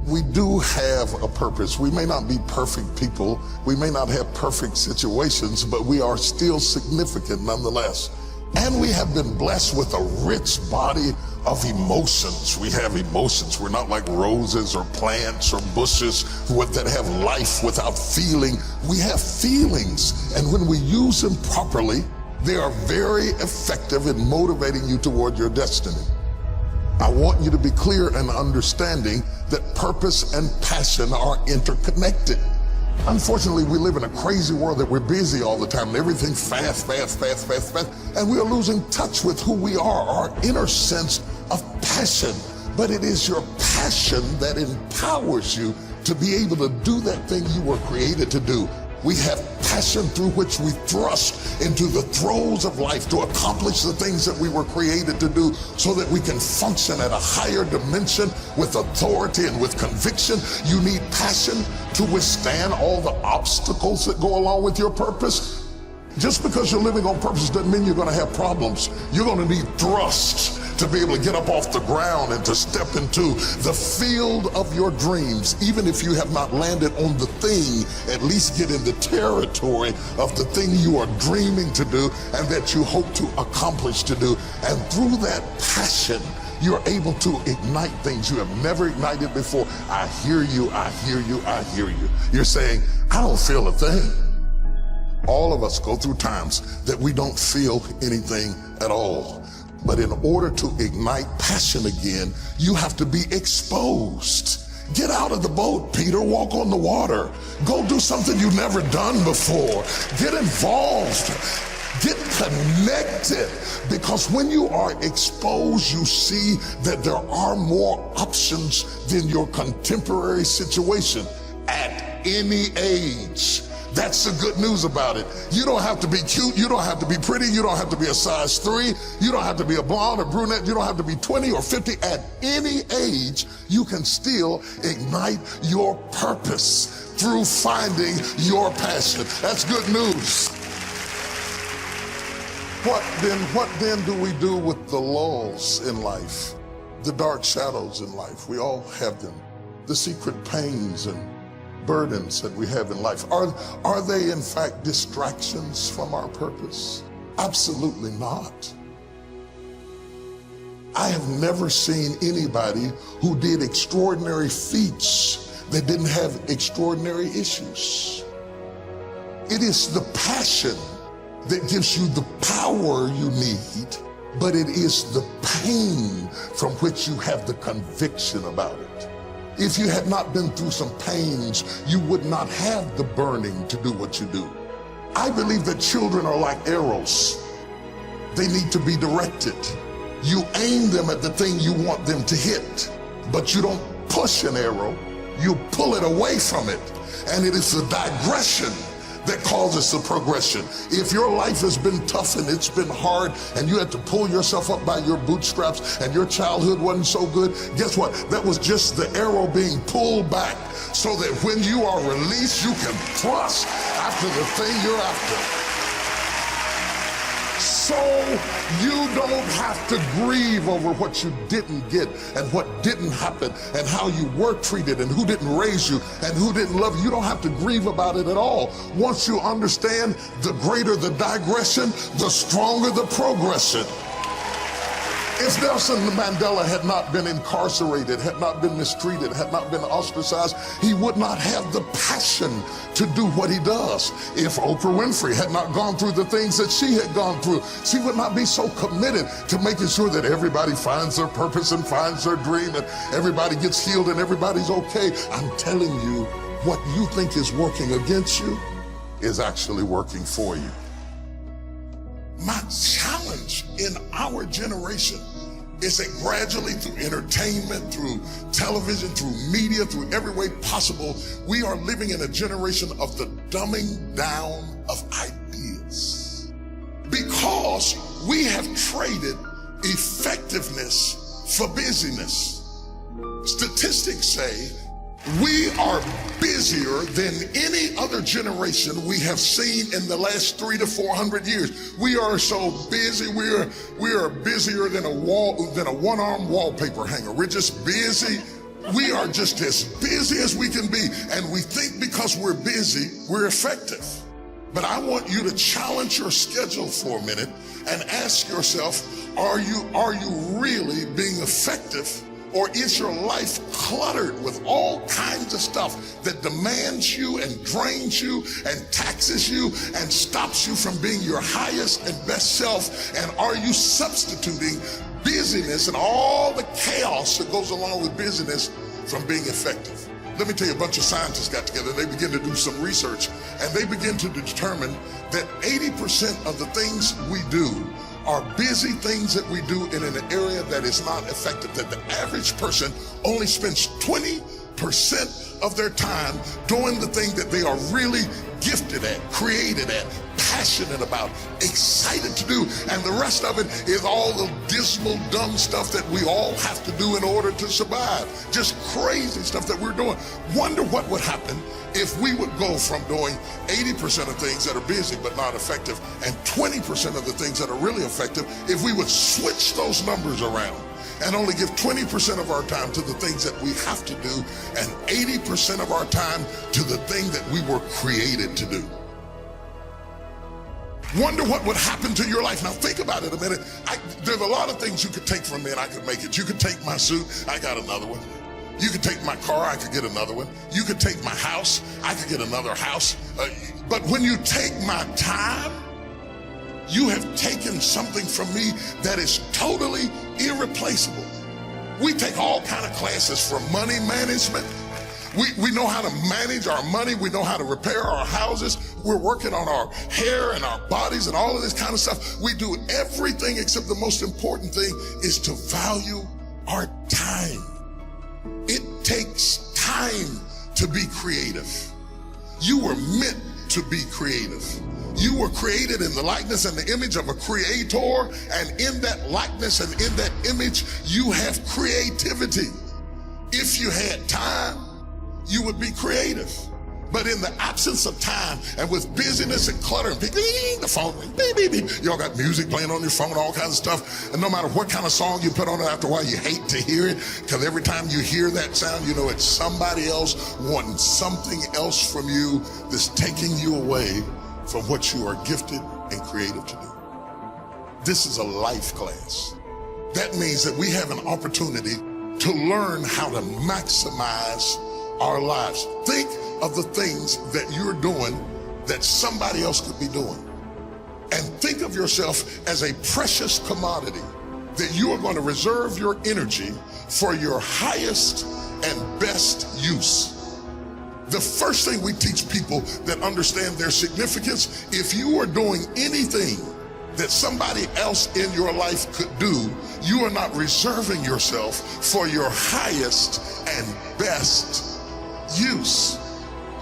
We do have a purpose. We may not be perfect people. We may not have perfect situations, but we are still significant nonetheless. And we have been blessed with a rich body of emotions. We have emotions. We're not like roses or plants or bushes that have life without feeling. We have feelings, and when we use them properly, they are very effective in motivating you toward your destiny. I want you to be clear and understanding that purpose and passion are interconnected. Unfortunately, we live in a crazy world that we're busy all the time and everything's fast, and we are losing touch with who we are, our inner sense of passion. But it is your passion that empowers you to be able to do that thing you were created to do. We have passion through which we thrust into the throes of life to accomplish the things that we were created to do so that we can function at a higher dimension with authority and with conviction. You need passion to withstand all the obstacles that go along with your purpose. Just because you're living on purpose doesn't mean you're going to have problems. You're going to need thrust to be able to get up off the ground and to step into the field of your dreams. Even if you have not landed on the thing, at least get in the territory of the thing you are dreaming to do and that you hope to accomplish to do. And through that passion, you're able to ignite things you have never ignited before. I hear you, I hear you, I hear you. You're saying, I don't feel a thing. All of us go through times that we don't feel anything at all. But in order to ignite passion again, you have to be exposed. Get out of the boat, Peter. Walk on the water. Go do something you've never done before. Get involved. Get connected. Because when you are exposed, you see that there are more options than your contemporary situation at any age. That's the good news about it. You don't have to be cute. You don't have to be pretty. You don't have to be a size 3. You don't have to be a blonde or brunette. You don't have to be 20 or 50. At any age, you can still ignite your purpose through finding your passion. That's good news. What then do we do with the lulls in life? The dark shadows in life. We all have them. The secret pains and burdens that we have in life. Are they in fact distractions from our purpose? Absolutely not. I have never seen anybody who did extraordinary feats that didn't have extraordinary issues. It is the passion that gives you the power you need, but it is the pain from which you have the conviction about it. If you had not been through some pains, you would not have the burning to do what you do. I believe that children are like arrows. They need to be directed. You aim them at the thing you want them to hit, but you don't push an arrow, you pull it away from it. And it is the digression that causes the progression. If your life has been tough and it's been hard and you had to pull yourself up by your bootstraps and your childhood wasn't so good, guess what? That was just the arrow being pulled back so that when you are released, you can thrust after the thing you're after. So you don't have to grieve over what you didn't get and what didn't happen and how you were treated and who didn't raise you and who didn't love you. You don't have to grieve about it at all. Once you understand, the greater the digression, the stronger the progression. If Nelson Mandela had not been incarcerated, had not been mistreated, had not been ostracized, he would not have the passion to do what he does. If Oprah Winfrey had not gone through the things that she had gone through, she would not be so committed to making sure that everybody finds their purpose and finds their dream and everybody gets healed and everybody's okay. I'm telling you, what you think is working against you is actually working for you. My challenge in our generation is that gradually through entertainment, through television, through media, through every way possible, we are living in a generation of the dumbing down of ideas. Because we have traded effectiveness for busyness. Statistics say we are busier than any other generation we have seen in the last 300 to 400 years. We are so busy. We are busier than a one-arm wallpaper hanger. We're just busy. We are just as busy as we can be, and we think because we're busy, we're effective. But I want you to challenge your schedule for a minute and ask yourself, are you really being effective? Or is your life cluttered with all kinds of stuff that demands you and drains you and taxes you and stops you from being your highest and best self? And are you substituting busyness and all the chaos that goes along with busyness from being effective? Let me tell you, a bunch of scientists got together and they began to do some research, and they begin to determine that 80% of the things we do are busy things that we do in an area that is not effective, that the average person only spends 20% of their time doing the thing that they are really gifted at, created at, passionate about, excited to do, and the rest of it is all the dismal, dumb stuff that we all have to do in order to survive. Just crazy stuff that we're doing. Wonder what would happen if we would go from doing 80% of things that are busy but not effective and 20% of the things that are really effective if we would switch those numbers around and only give 20% of our time to the things that we have to do and 80% of our time to the thing that we were created to do. Wonder what would happen to your life. Now think about it a minute. There's a lot of things you could take from me and I could make it. You could take my suit, I got another one. You could take my car, I could get another one. You could take my house, I could get another house. But when you take my time, you have taken something from me that is totally irreplaceable. We take all kind of classes for money management. We know how to manage our money. We know how to repair our houses. We're working on our hair and our bodies and all of this kind of stuff. We do everything except the most important thing is to value our time. It takes time to be creative. You were meant to be creative. You were created in the likeness and the image of a creator, and in that likeness and in that image, you have creativity. If you had time, you would be creative. But in the absence of time and with busyness and clutter and the phone ring, beep, beep, beep. Y'all got music playing on your phone, all kinds of stuff. And no matter what kind of song you put on it, after a while you hate to hear it, because every time you hear that sound, you know it's somebody else wanting something else from you that's taking you away from what you are gifted and creative to do. This is a life class. That means that we have an opportunity to learn how to maximize our lives. Think of the things that you're doing that somebody else could be doing. And think of yourself as a precious commodity that you are going to reserve your energy for your highest and best use. The first thing we teach people that understand their significance, if you are doing anything that somebody else in your life could do, you are not reserving yourself for your highest and best use.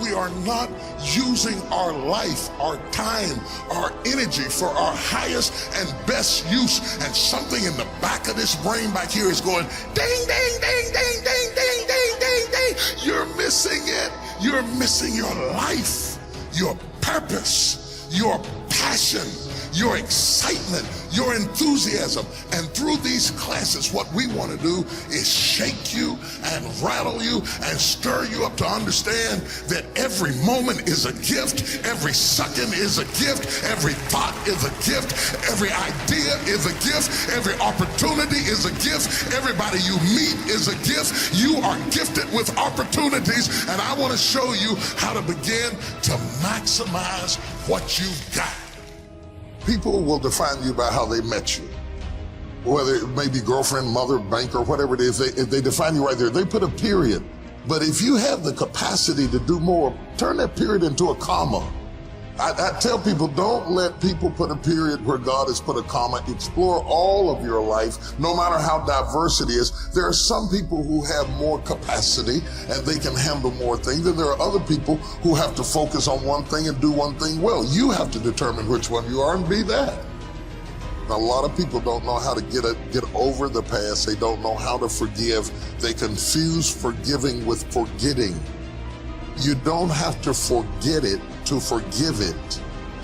We are not using our life, our time, our energy for our highest and best use. And something in the back of this brain back here is going ding, ding, ding, ding, ding, ding, ding, ding, ding. You're missing it. You're missing your life, your purpose, your passion, your excitement, your enthusiasm. And through these classes, what we want to do is shake you and rattle you and stir you up to understand that every moment is a gift, every second is a gift, every thought is a gift, every idea is a gift, every opportunity is a gift, everybody you meet is a gift. You are gifted with opportunities, and I want to show you how to begin to maximize what you've got. People will define you by how they met you. Whether it may be girlfriend, mother, banker, whatever it is, they define you right there. They put a period. But if you have the capacity to do more, turn that period into a comma. I tell people, don't let people put a period where God has put a comma. Explore all of your life, no matter how diverse it is. There are some people who have more capacity and they can handle more things, and there are other people who have to focus on one thing and do one thing well. You have to determine which one you are and be that. Now, a lot of people don't know how to get over the past. They don't know how to forgive. They confuse forgiving with forgetting. You don't have to forget it to forgive it.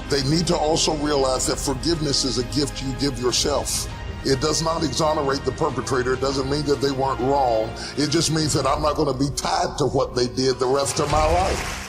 They need to also realize that forgiveness is a gift you give yourself. It does not exonerate the perpetrator. It doesn't mean that they weren't wrong. It just means that I'm not going to be tied to what they did the rest of my life.